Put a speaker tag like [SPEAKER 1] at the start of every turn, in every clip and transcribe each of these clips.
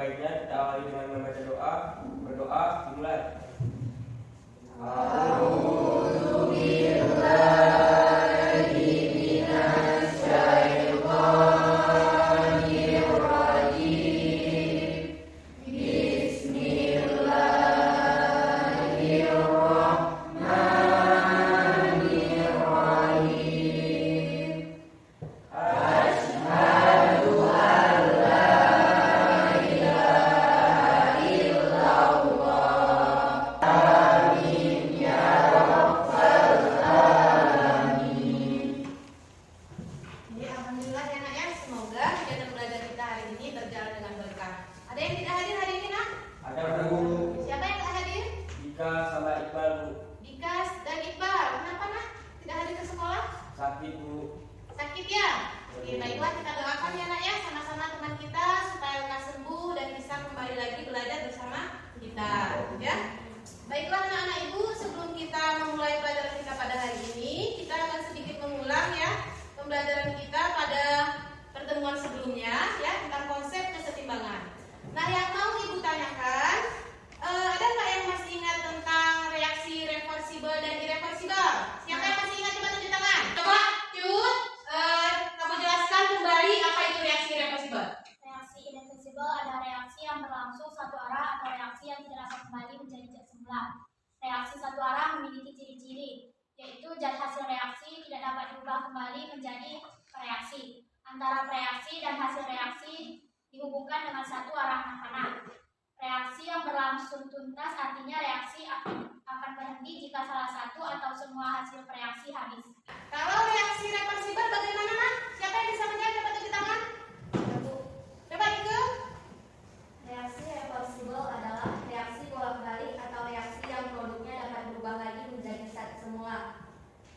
[SPEAKER 1] baiknya kita awali dengan membaca doa. Berdoa dimulai. Sakit, Bu.
[SPEAKER 2] Sakit ya? Oke, baiklah kita doakan ya nak ya, sama-sama teman kita supaya lekas sembuh dan bisa kembali lagi belajar bersama kita ya. Baiklah anak-anak ibu, sebelum kita memulai pelajaran kita pada hari ini, kita akan sedikit mengulang ya pembelajaran kita pada pertemuan sebelumnya ya tentang konsep kesetimbangan. Nah, yang mau ibu tanyakan, ada nggak yang masih ingat tentang reaksi reversibel dan irreversibel? Siapa yang masih ingat? Coba tunjuk tangan. Coba Cut, kamu jelaskan kembali apa itu reaksi reversibel.
[SPEAKER 3] Reaksi irreversibel adalah reaksi yang berlangsung satu arah atau reaksi yang tidak dapat kembali menjadi zat semula. Reaksi satu arah memiliki ciri-ciri, yaitu zat hasil reaksi tidak dapat diubah kembali menjadi reaksi. Antara reaksi dan hasil reaksi dihubungkan dengan satu arah panah. Reaksi yang berlangsung tuntas artinya reaksi akan berhenti jika salah satu atau semua hasil reaksi habis.
[SPEAKER 2] Kalau reaksi reversibel bagaimana, Nak? Siapa yang bisa menjawab? Coba tunjuk tangan. Coba Ike.
[SPEAKER 4] Reaksi reversibel adalah reaksi bolak-balik atau reaksi yang produknya dapat berubah lagi menjadi zat semula.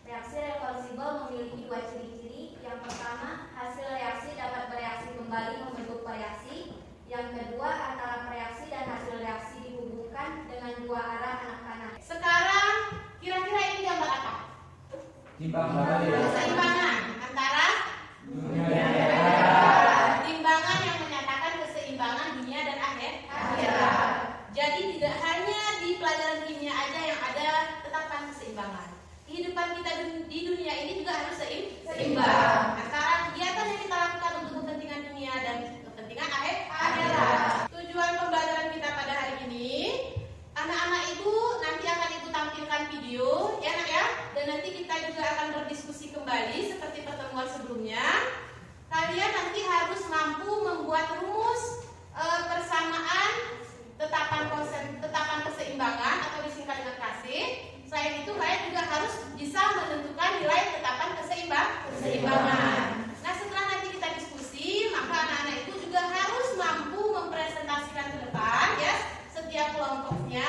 [SPEAKER 4] Reaksi reversibel memiliki dua ciri-ciri. Yang pertama, hasil reaksi dapat bereaksi kembali membentuk reaksi. Yang kedua, antara reaksi dan hasil reaksi dihubungkan dengan dua arah anak panah.
[SPEAKER 2] Sekarang kira-kira ini gambar apa? Keseimbangan antara timbangan yang menyatakan keseimbangan dunia dan akhirat. Jadi tidak hanya di pelajaran kimia aja yang ada tetapkan keseimbangan. Kehidupan kita di dunia ini juga harus seimbang antara kegiatan yang kita lakukan untuk kepentingan dunia dan kepentingan akhirat. Tujuan pembelajaran kita pada hari ini, anak-anak ibu nanti akan ibu tampilkan video ya nak ya, dan nanti kita juga akan berdiskusi kembali seperti pertemuan sebelumnya. Kalian nanti harus mampu membuat rumus persamaan tetapan keseimbangan atau disingkat dengan KC. Selain itu kalian juga harus bisa menentukan nilai tetapan keseimbangan. Nah, setelah nanti kita diskusi, maka anak-anak itu juga harus mampu mempresentasikan ke depan ya setiap kelompoknya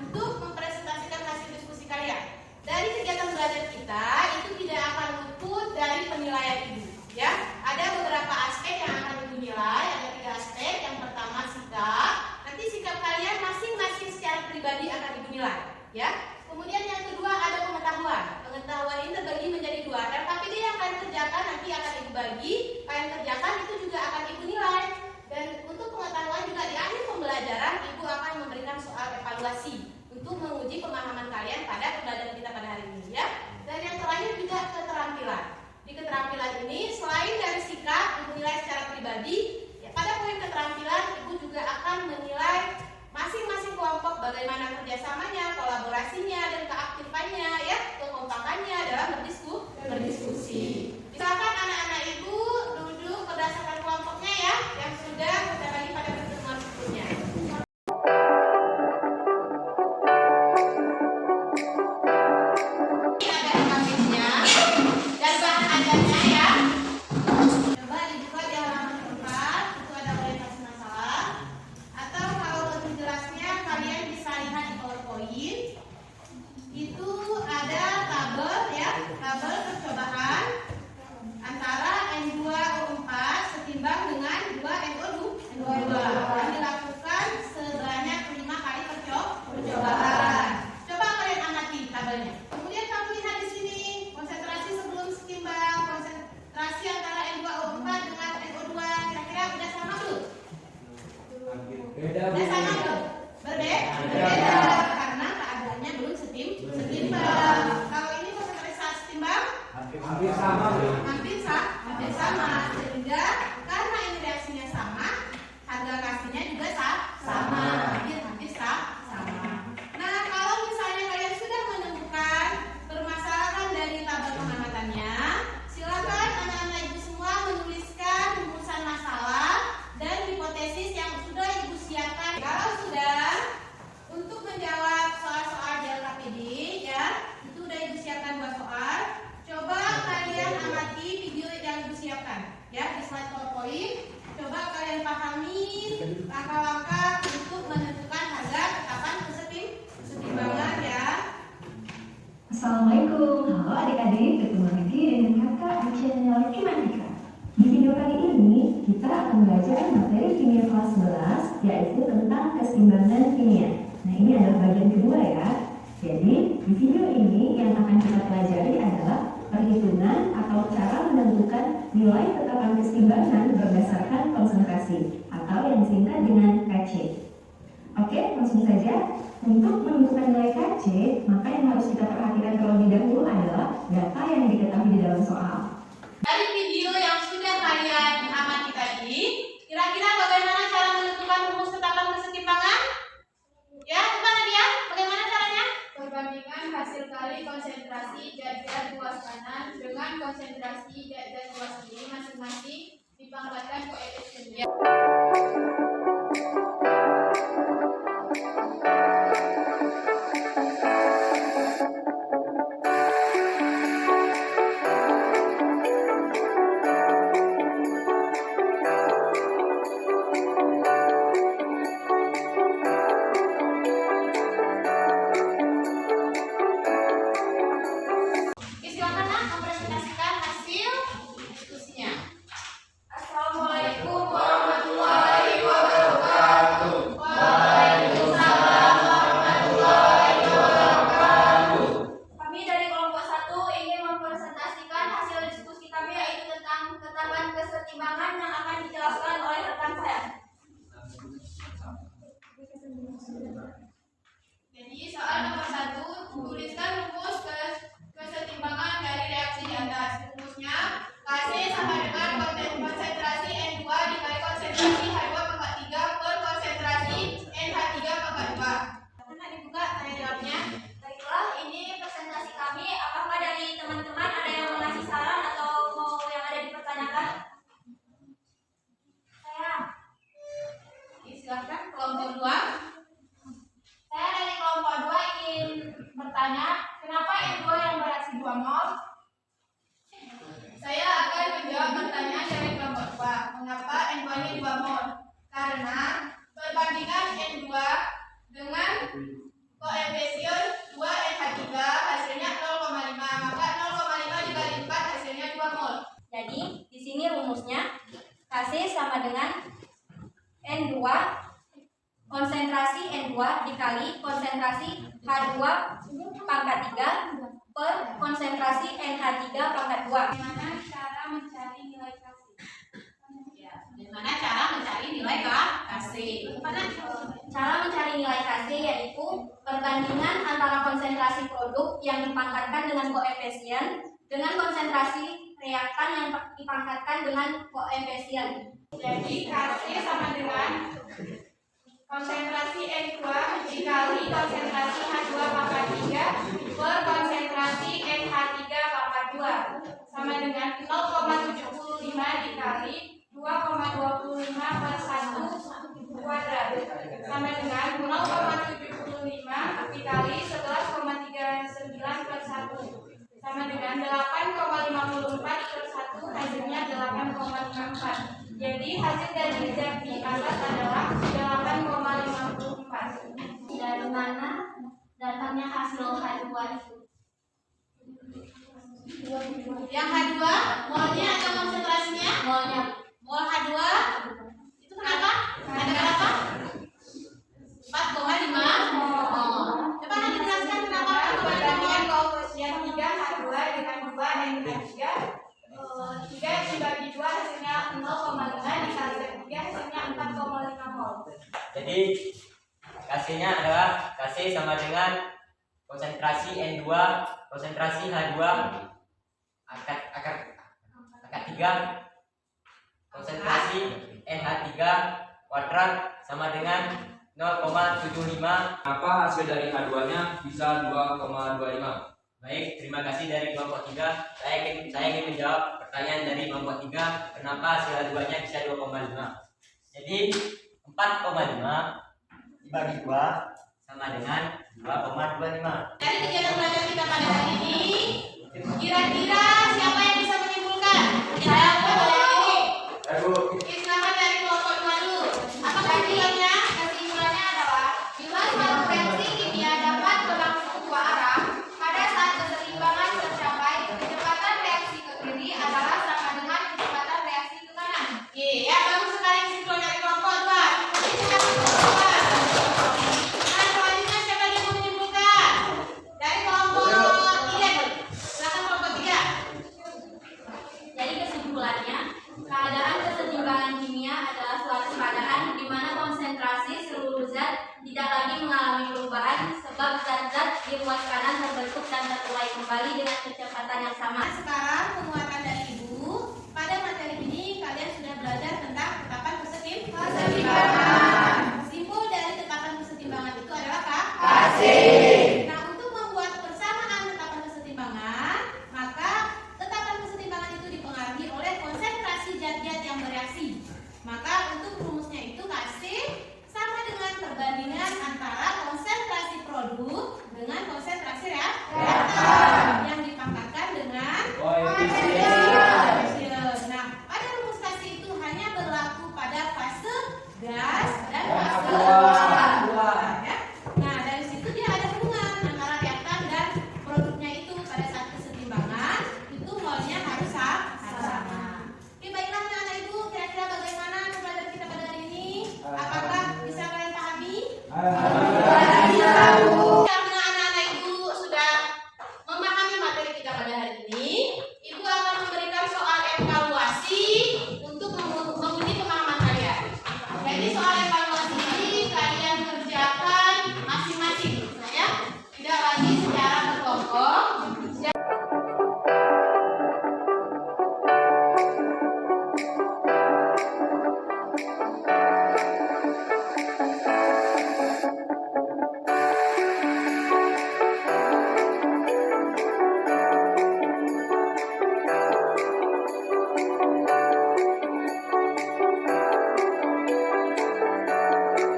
[SPEAKER 2] untuk mempresentasikan hasil diskusi kalian. Dari kegiatan belajar kita itu tidak akan luput dari penilaian ibu ya. Ada beberapa aspek yang akan ibu nilai, ada 3 aspek. Yang pertama sikap. Nanti sikap kalian masing-masing secara pribadi akan ibu nilai ya. Kemudian yang kedua ada pengetahuan. Pengetahuan ini terbagi menjadi 2. RKPD yang kalian kerjakan nanti akan ibu bagi, kalian kerjakan itu juga akan ibu nilai. Dan untuk pengetahuan juga di akhir pembelajaran ibu akan memberikan soal evaluasi untuk menguji pemahaman kalian pada pembelajaran kita pada hari ini ya. Dan yang terakhir juga keterampilan. Di keterampilan ini selain dari sikap ibu nilai secara pribadi, ya, pada poin keterampilan ibu juga akan menilai masing-masing kelompok bagaimana kerjasamanya, kolaborasinya, dan keaktifannya, ya, kekompakannya dalam berdiskusi. Silakan anak-anak ibu duduk berdasarkan kelompoknya ya, yang sudah kita bagi pada pertemuan sebelumnya. Ini ada RKP-nya dan bahan ajarnya ya. langkah-langkah untuk menentukan harga tetapan kesetimbangan ya.
[SPEAKER 5] Assalamualaikum, halo adik-adik, ketemu lagi dengan kakak di channel Kimanika. Di video kali ini kita akan belajar materi kimia kelas 11 yaitu tentang keseimbangan kimia. Nah ini adalah bagian kedua ya. Jadi di video ini yang akan kita pelajari adalah perhitungan atau cara menentukan nilai tetapan keseimbangan berdasarkan konsentrasi atau yang disingkat dengan KC. Oke, langsung saja. Untuk menentukan nilai KC, maka yang harus kita perhatikan terlebih dahulu adalah data yang diketahui di dalam soal.
[SPEAKER 2] Dari video yang sudah kalian amati tadi, kira-kira bagaimana cara menentukan rumus tetapan kesetimbangan? Ya, coba Nadia, bagaimana caranya?
[SPEAKER 3] Perbandingan hasil kali konsentrasi zat-zat luas kanan dengan konsentrasi zat-zat luas kiri masing-masing dipangkatkan koefisiennya.
[SPEAKER 2] Silakanlah mempresentasikan hasil diskusinya.
[SPEAKER 4] Assalamualaikum
[SPEAKER 1] warahmatullahi wabarakatuh.
[SPEAKER 2] Waalaikumsalam warahmatullahi wabarakatuh.
[SPEAKER 4] Kami dari kelompok 1 ingin mempresentasikan hasil diskusi kami yaitu tentang tetapan kesetimbangan yang akan dijelaskan oleh rekan saya.
[SPEAKER 2] Jadi soal nomor 1, tuliskan rumus kesetimbangan dari reaksi di atas. Rumusnya Kc sama dengan konsentrasi N2 dikali konsentrasi H2 pangkat 3 per konsentrasi NH3 pangkat 2. Mana dibuka tanya jawabnya?
[SPEAKER 4] Baiklah, ini presentasi kami. Apakah dari teman-teman ada yang mengasih saran atau mau yang ada dipertanyakan? Saya.
[SPEAKER 2] Silakan kelompok 2.
[SPEAKER 3] Saya dari kelompok 2 ingin bertanya, kenapa N2 yang bereaksi 2 mol?
[SPEAKER 2] Saya akan menjawab pertanyaan dari kelompok 2. Mengapa N2-nya 2 mol? Karena perbandingan N2 dengan koefisien 2NH3 hasilnya 0,5. Maka 0,5 dikali 4 hasilnya 2 mol.
[SPEAKER 4] Jadi, di sini rumusnya Kc sama dengan N2 konsentrasi N2 dikali konsentrasi H2 pangkat 3 per konsentrasi NH3 pangkat 2.
[SPEAKER 3] Bagaimana cara mencari nilai Kc?
[SPEAKER 2] Ya, bagaimana cara mencari nilai Kc?
[SPEAKER 4] Cara mencari nilai Kc yaitu perbandingan antara konsentrasi produk yang dipangkatkan dengan koefisien dengan konsentrasi reaktan yang dipangkatkan dengan koefisien.
[SPEAKER 2] Jadi Kc sama dengan konsentrasi N2 dikali konsentrasi H2 pangkat 3 per konsentrasi NH3 pangkat 2 sama dengan 0,75 dikali 2,25 per 1 kuadrat sama dengan 0,75 dikali 11,39 per 1 sama dengan 8,54 per 1 hasilnya 8,54. Jadi hasil dari zat di atas adalah 8,54.
[SPEAKER 3] Dari mana datangnya hasil H2 itu?
[SPEAKER 2] Yang H2 molnya atau konsentrasinya?
[SPEAKER 3] Molnya.
[SPEAKER 2] Mol H2 itu kenapa? Ada berapa? 4,5 mol. Coba nanti jelaskan kenapa 4,5 mol.
[SPEAKER 3] Koefisien 3 H2 dengan 2 NH3 3 dibagi 2 hasilnya 0,5 dikali 3 hasilnya 4,5 mol.
[SPEAKER 6] Jadi Kc-nya adalah Kc sama dengan konsentrasi N2 konsentrasi H2 akar 3 konsentrasi NH3 kuadrat sama dengan 0,75.
[SPEAKER 1] Apa hasil dari H2-nya bisa 2,25?
[SPEAKER 6] Baik, terima kasih dari kelompok 3. Saya ingin menjawab pertanyaan dari kelompok 3, kenapa hasil H2-nya bisa 2,5. Jadi 4,5 dibagi 2 sama dengan 2,25.
[SPEAKER 2] Dari kegiatan belajar kita pada hari ini, kira-kira siapa yang bisa menyimpulkan? Saya boleh ini. Silakan dari kelompok 2 dulu. Apakah
[SPEAKER 4] hal yang sama.
[SPEAKER 2] Nah, sekarang penguatan dari Ibu. Pada materi ini kalian sudah belajar tentang tetapan kesetimbangan. Simbol dari tetapan kesetimbangan itu adalah kasih. Nah, untuk membuat persamaan tetapan kesetimbangan, maka tetapan kesetimbangan itu dipengaruhi oleh konsentrasi zat-zat yang bereaksi. Maka untuk rumusnya itu kasih sama dengan perbandingan antara konsentrasi produk dengan konsentrasi reaktan yang dipangkatkan dengan koefisien. Nah, pada rumus kasih itu hanya berlaku pada fase gas dan fase luar. Ya. Nah, dari situ dia ada hubungan antara reaktan dan produknya itu pada saat kesetimbangan itu molnya harus sama. Oke, baiklah anak-anak Ibu, kira-kira bagaimana pembelajaran kita pada hari ini? Apakah bisa kalian pahami? Karena anak-anak Ibu sudah memahami materi kita pada hari ini, Ibu akan memberikan soal evaluasi untuk menguji pemahaman kalian. Jadi soal evaluasi ini kalian kerjakan masing-masing, ya, tidak lagi secara berkelompok.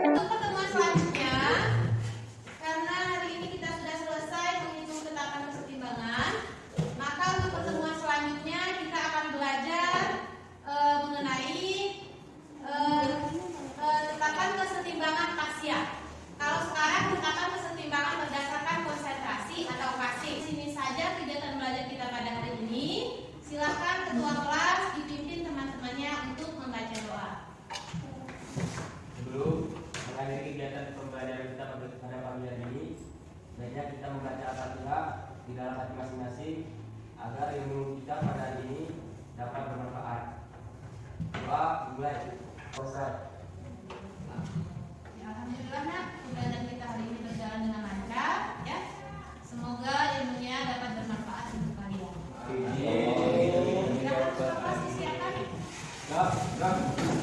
[SPEAKER 2] Untuk pertemuan selanjutnya, karena hari ini kita sudah selesai menghitung tetapan kesetimbangan, maka untuk pertemuan selanjutnya kita akan belajar mengenai tetapan kesetimbangan parsial. Kalau sekarang tetapan kesetimbangan berdasarkan konsentrasi atau kasih. Sini saja kegiatan belajar kita pada hari ini. Silakan ketua kelas dipimpin teman-temannya untuk membaca doa.
[SPEAKER 1] Sebelum mengakhiri kegiatan pembelajaran kita pada pagi hari ini, baiknya kita membaca Al-Fatihah di dalam hati masing-masing agar ilmu kita pada hari ini dapat bermanfaat. Doa dimulai. Ustaz.
[SPEAKER 2] Ya, alhamdulillah nak, pembelajaran kita hari ini berjalan dengan lancar, ya. Semoga ilmunya dapat bermanfaat untuk kalian. Silakan ketua kelas disiapkan.
[SPEAKER 1] Siap.